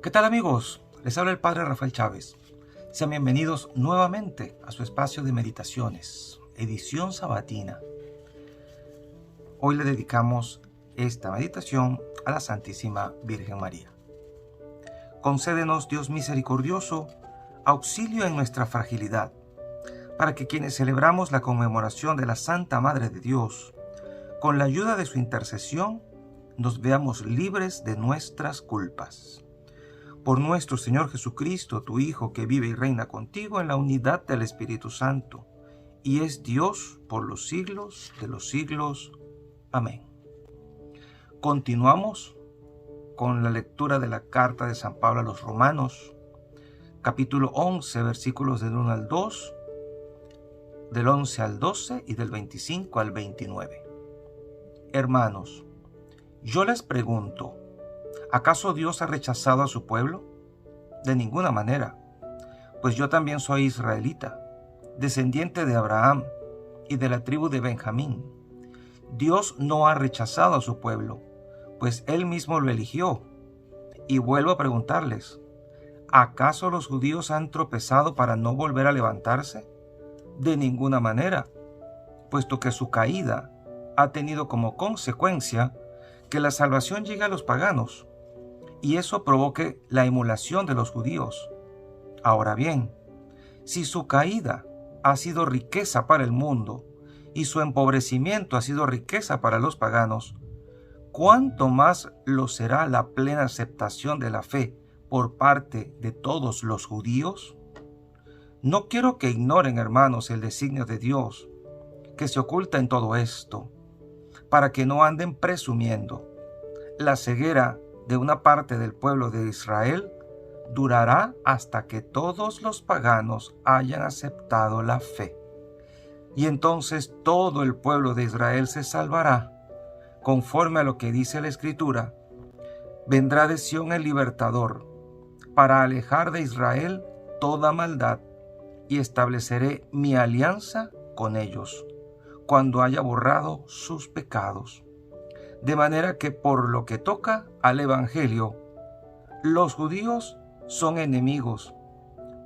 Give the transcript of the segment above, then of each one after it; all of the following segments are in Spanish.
¿Qué tal, amigos? Les habla el Padre Rafael Chávez. Sean bienvenidos nuevamente a su espacio de meditaciones, edición sabatina. Hoy le dedicamos esta meditación a la Santísima Virgen María. Concédenos, Dios misericordioso, auxilio en nuestra fragilidad, para que quienes celebramos la conmemoración de la Santa Madre de Dios, con la ayuda de su intercesión, nos veamos libres de nuestras culpas. Por nuestro Señor Jesucristo, tu Hijo, que vive y reina contigo en la unidad del Espíritu Santo, y es Dios por los siglos de los siglos. Amén. Continuamos con la lectura de la carta de San Pablo a los Romanos, capítulo 11, versículos del 1 al 2, del 11 al 12 y del 25 al 29. Hermanos, yo les pregunto, ¿acaso Dios ha rechazado a su pueblo? De ninguna manera, pues yo también soy israelita, descendiente de Abraham y de la tribu de Benjamín. Dios no ha rechazado a su pueblo, pues Él mismo lo eligió. Y vuelvo a preguntarles, ¿acaso los judíos han tropezado para no volver a levantarse? De ninguna manera, puesto que su caída ha tenido como consecuencia que la salvación llegue a los paganos, y eso provoque la emulación de los judíos. Ahora bien, si su caída ha sido riqueza para el mundo, y su empobrecimiento ha sido riqueza para los paganos, ¿cuánto más lo será la plena aceptación de la fe por parte de todos los judíos? No quiero que ignoren, hermanos, el designio de Dios, que se oculta en todo esto, para que no anden presumiendo. La ceguera de una parte del pueblo de Israel durará hasta que todos los paganos hayan aceptado la fe. Y entonces todo el pueblo de Israel se salvará, conforme a lo que dice la Escritura. Vendrá de Sión el libertador, para alejar de Israel toda maldad, y estableceré mi alianza con ellos, cuando haya borrado sus pecados. De manera que por lo que toca al Evangelio, los judíos son enemigos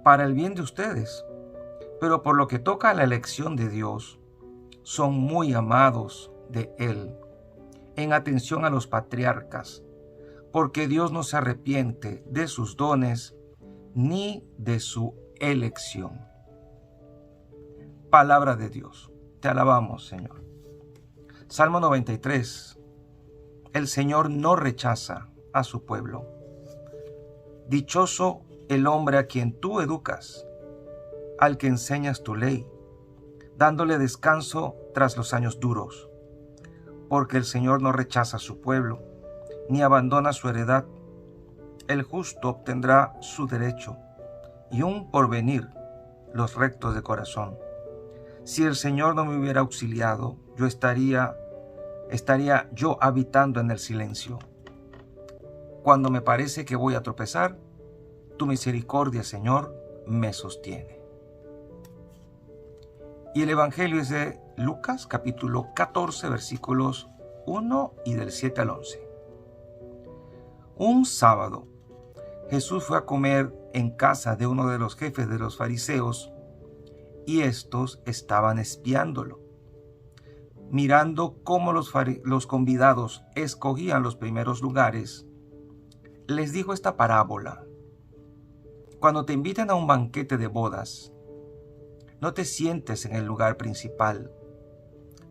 para el bien de ustedes, pero por lo que toca a la elección de Dios, son muy amados de Él, en atención a los patriarcas, porque Dios no se arrepiente de sus dones ni de su elección. Palabra de Dios. Te alabamos, Señor. Salmo 93. El Señor no rechaza a su pueblo. Dichoso el hombre a quien tú educas, al que enseñas tu ley, dándole descanso tras los años duros. Porque el Señor no rechaza a su pueblo, ni abandona su heredad. El justo obtendrá su derecho, y un porvenir los rectos de corazón. Si el Señor no me hubiera auxiliado, yo estaría yo habitando en el silencio. Cuando me parece que voy a tropezar, tu misericordia, Señor, me sostiene. Y el Evangelio es de Lucas, capítulo 14, versículos 1 y del 7 al 11. Un sábado, Jesús fue a comer en casa de uno de los jefes de los fariseos, y estos estaban espiándolo. Mirando cómo los convidados escogían los primeros lugares, les dijo esta parábola. Cuando te inviten a un banquete de bodas, no te sientes en el lugar principal,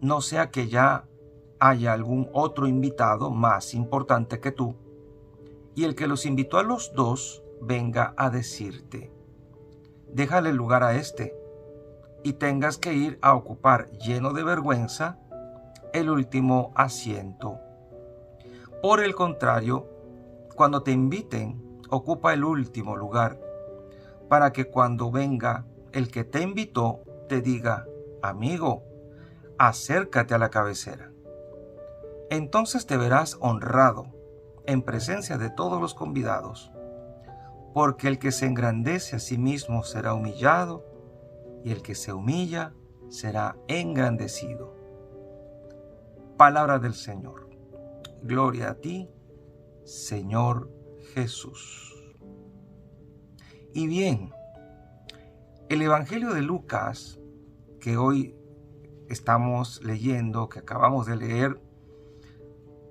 no sea que ya haya algún otro invitado más importante que tú, y el que los invitó a los dos venga a decirte, déjale el lugar a este, y tengas que ir a ocupar, lleno de vergüenza, el último asiento. Por el contrario, cuando te inviten, ocupa el último lugar, para que cuando venga el que te invitó, te diga, amigo, acércate a la cabecera. Entonces te verás honrado en presencia de todos los convidados, porque el que se engrandece a sí mismo será humillado, y el que se humilla será engrandecido. Palabra del Señor. Gloria a ti, Señor Jesús. Y bien, el Evangelio de Lucas, que hoy estamos leyendo, que acabamos de leer,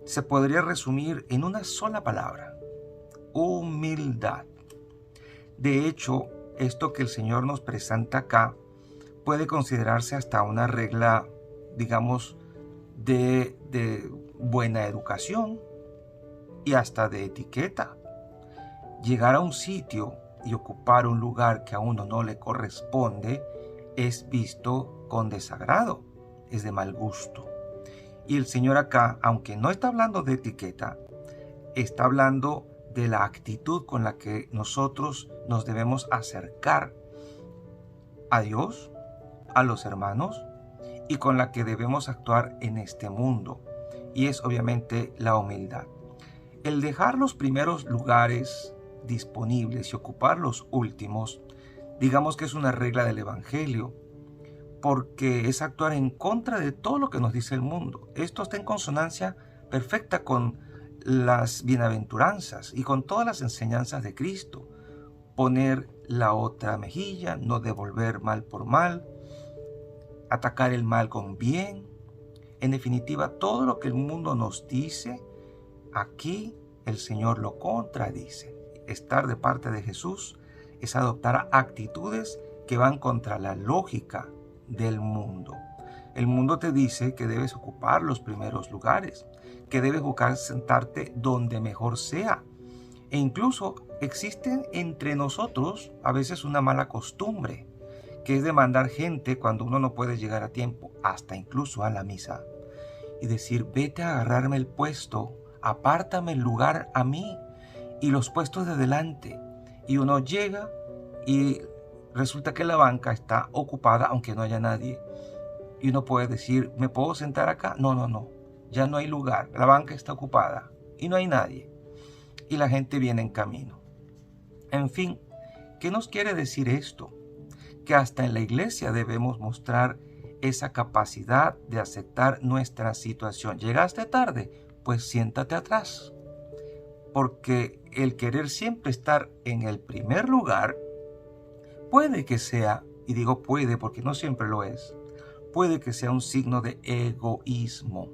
se podría resumir en una sola palabra: humildad. De hecho, esto que el Señor nos presenta acá puede considerarse hasta una regla, digamos, de buena educación y hasta de etiqueta. Llegar a un sitio y ocupar un lugar que a uno no le corresponde es visto con desagrado, es de mal gusto. Y el Señor acá, aunque no está hablando de etiqueta, está hablando de la actitud con la que nosotros nos debemos acercar a Dios, a los hermanos, y con la que debemos actuar en este mundo. Y es obviamente la humildad. El dejar los primeros lugares disponibles y ocupar los últimos, digamos que es una regla del Evangelio, porque es actuar en contra de todo lo que nos dice el mundo. Esto está en consonancia perfecta con las bienaventuranzas y con todas las enseñanzas de Cristo. Poner la otra mejilla, no devolver mal por mal, atacar el mal con bien. En definitiva, todo lo que el mundo nos dice, aquí el Señor lo contradice. Estar de parte de Jesús es adoptar actitudes que van contra la lógica del mundo. El mundo te dice que debes ocupar los primeros lugares, que debes buscar sentarte donde mejor sea. E incluso existe entre nosotros a veces una mala costumbre, que es demandar gente cuando uno no puede llegar a tiempo, hasta incluso a la misa, y decir: vete a agarrarme el puesto, apártame el lugar a mí y los puestos de delante. Y uno llega y resulta que la banca está ocupada aunque no haya nadie. Y uno puede decir: ¿me puedo sentar acá? No, ya no hay lugar, la banca está ocupada y no hay nadie. Y la gente viene en camino. En fin, ¿qué nos quiere decir esto? Que hasta en la iglesia debemos mostrar esa capacidad de aceptar nuestra situación. ¿Llegaste tarde? Pues siéntate atrás. Porque el querer siempre estar en el primer lugar puede que sea, y digo puede porque no siempre lo es, puede que sea un signo de egoísmo.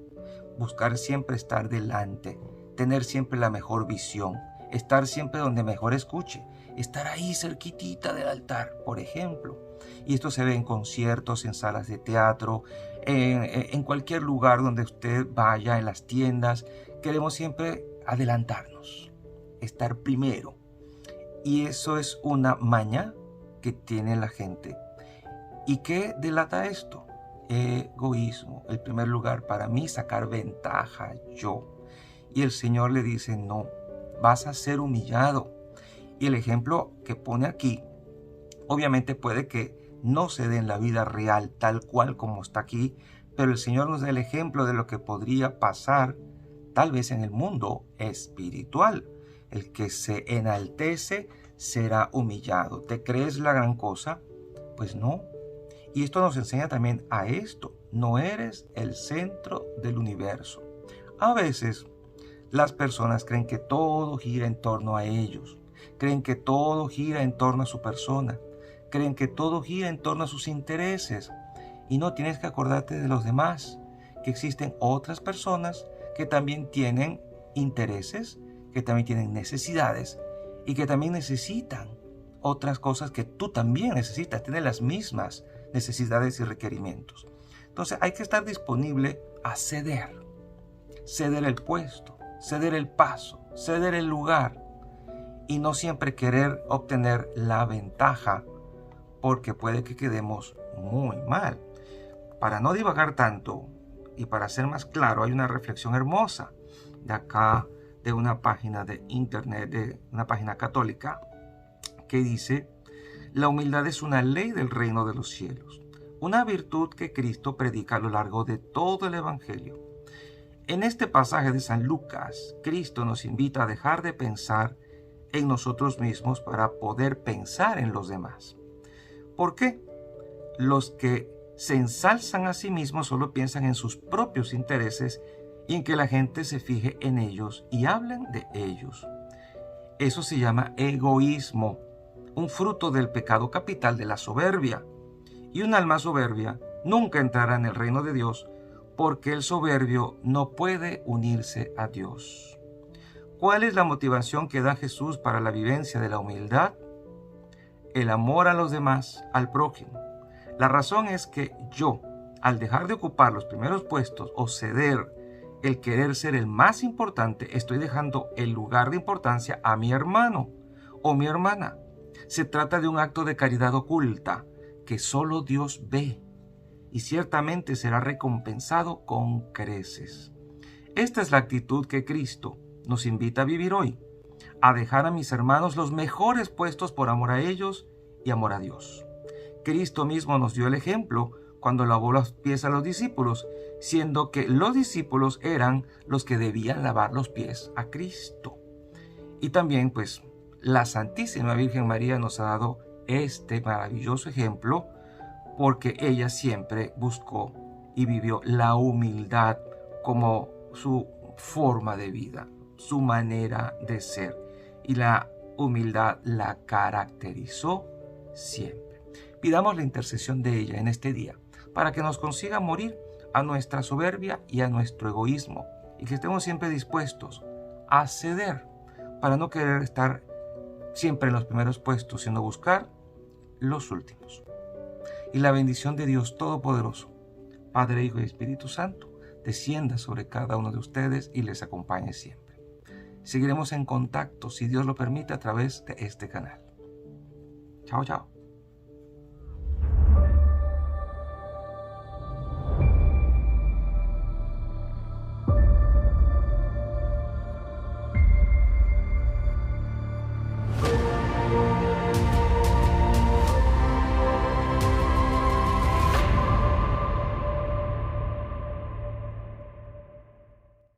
Buscar siempre estar delante, tener siempre la mejor visión, estar siempre donde mejor escuche, estar ahí cerquitita del altar, por ejemplo. Y esto se ve en conciertos, en salas de teatro, en cualquier lugar donde usted vaya, en las tiendas. Queremos siempre adelantarnos, estar primero. Y eso es una maña que tiene la gente. ¿Y qué delata esto? Egoísmo. El primer lugar para mí, sacar ventaja yo. Y el Señor le dice: no, vas a ser humillado. Y el ejemplo que pone aquí, obviamente puede que no se dé en la vida real tal cual como está aquí, pero el Señor nos da el ejemplo de lo que podría pasar tal vez en el mundo espiritual. El que se enaltece será humillado. ¿Te crees la gran cosa? Pues no. Y esto nos enseña también a esto: no eres el centro del universo. A veces las personas creen que todo gira en torno a ellos, creen que todo gira en torno a su persona, creen que todo gira en torno a sus intereses. Y no, tienes que acordarte de los demás, que existen otras personas que también tienen intereses, que también tienen necesidades y que también necesitan otras cosas que tú también necesitas, tienen las mismas necesidades y requerimientos. Entonces hay que estar disponible a ceder el puesto, ceder el paso, ceder el lugar, y no siempre querer obtener la ventaja, porque puede que quedemos muy mal. Para no divagar tanto y para ser más claro, hay una reflexión hermosa de acá, de una página de internet, de una página católica, que dice: la humildad es una ley del reino de los cielos, una virtud que Cristo predica a lo largo de todo el Evangelio. En este pasaje de San Lucas, Cristo nos invita a dejar de pensar en nosotros mismos para poder pensar en los demás. ¿Por qué? Los que se ensalzan a sí mismos solo piensan en sus propios intereses y en que la gente se fije en ellos y hablen de ellos. Eso se llama egoísmo. un fruto del pecado capital de la soberbia. Y un alma soberbia nunca entrará en el reino de Dios, porque el soberbio no puede unirse a Dios. ¿Cuál es la motivación que da Jesús para la vivencia de la humildad? El amor a los demás, al prójimo. La razón es que yo, al dejar de ocupar los primeros puestos o ceder el querer ser el más importante, estoy dejando el lugar de importancia a mi hermano o mi hermana. Se trata de un acto de caridad oculta que solo Dios ve y ciertamente será recompensado con creces. Esta es la actitud que Cristo nos invita a vivir hoy, a dejar a mis hermanos los mejores puestos por amor a ellos y amor a Dios. Cristo mismo nos dio el ejemplo cuando lavó los pies a los discípulos, siendo que los discípulos eran los que debían lavar los pies a Cristo. Y también, pues, la Santísima Virgen María nos ha dado este maravilloso ejemplo porque ella siempre buscó y vivió la humildad como su forma de vida, su manera de ser. Y la humildad la caracterizó siempre. Pidamos la intercesión de ella en este día para que nos consiga morir a nuestra soberbia y a nuestro egoísmo y que estemos siempre dispuestos a ceder para no querer estar siempre en los primeros puestos, sino buscar los últimos. Y la bendición de Dios Todopoderoso, Padre, Hijo y Espíritu Santo, descienda sobre cada uno de ustedes y les acompañe siempre. Seguiremos en contacto, si Dios lo permite, a través de este canal. Chao, chao.